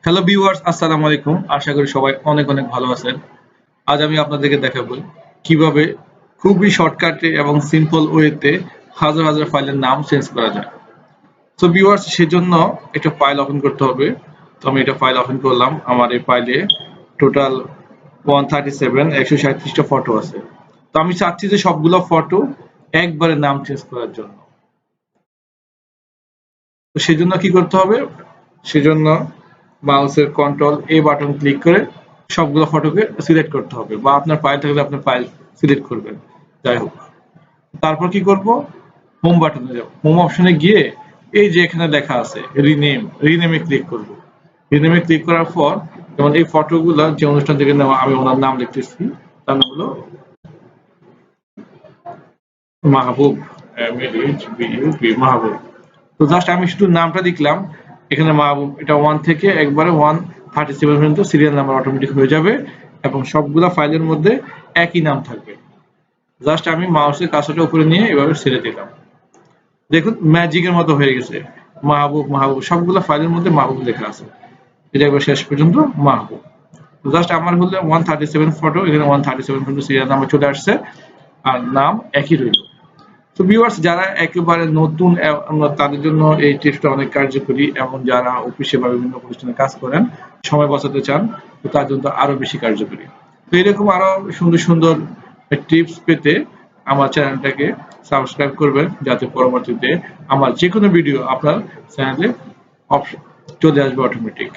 Hello viewers, আসসালামু আলাইকুম। আশা করি সবাই অনেক অনেক ভালো আছেন। আজ আমি আপনাদেরকে দেখাবো কিভাবে খুবই শর্টকাটে এবং সিম্পল ওয়েতে হাজার হাজার ফাইলের নাম চেঞ্জ করা যায়। তো ভিউয়ার্স, সেজন্য একটা ফাইল ওপেন করতে হবে। তো আমি এটা ফাইল ওপেন করলাম। আমার এই ফাইলে টোটাল 137 টা ফটো আছে। তো আমি চাচ্ছি যে সবগুলো ফটো একবারে নাম চেঞ্জ করার জন্য। তো সেজন্য কি করতে হবে? সেজন্য মাউসের কন্ট্রোল এ বাটন ক্লিক করে সবগুলো ফটোকে সিলেক্ট করতে হবে, বা আপনার ফাইল থাকলে আপনার ফাইল সিলেক্ট করবেন। যাই হোক, তারপর কি করব? হোম বাটনে যাব। হোম অপশনে গিয়ে এই যে এখানে লেখা আছে রিনেমে ক্লিক করব। রিনেমে ক্লিক করার পর যেমন এই ফটোগুলো যে অনুষ্ঠান থেকে নেওয়া, আমি ওনার নাম লিখতেছি। তার নাম হলো মাহবুব, মাহবুব। তো জাস্ট আমি শুধু নামটা লিখলাম। এখানে মাহবুব, এটা 1 থেকে একবারে 137 পর্যন্ত সিরিয়াল নাম্বার অটোমেটিক হয়ে যাবে এবং সবগুলা ফাইলের মধ্যে একই নাম থাকবে। জাস্ট আমি মাউসের কার্সরটা উপরে নিয়ে এভাবে ছেড়ে দিলাম। দেখুন ম্যাজিকের মতো হয়ে গেছে। মাহবুব মাহবুব সবগুলা ফাইলের মধ্যে মাহবুব লেখা আছে। এটা একবার শেষ পর্যন্ত মাহবুব। জাস্ট আমার হলো 137 ফটো, এখানে 137 পর্যন্ত সিরিয়াল নাম্বার চলে আসছে আর নাম একই রইল। তো ভিউয়ার্স, যারা একেবারে নতুন তাদের জন্য এই টিপসটা অনেক কার্যকরী, এবং যারা অফিসে বা বিভিন্ন প্রতিষ্ঠানে কাজ করেন, সময় বাঁচাতে চান, তো তার জন্য আরো বেশি কার্যকরী। তো এরকম আরো সুন্দর সুন্দর টিপস পেতে আমার চ্যানেলটাকে সাবস্ক্রাইব করবেন, যাতে পরবর্তীতে আমার যে কোনো ভিডিও আপনার চ্যানেলে চলে আসবে অটোমেটিক।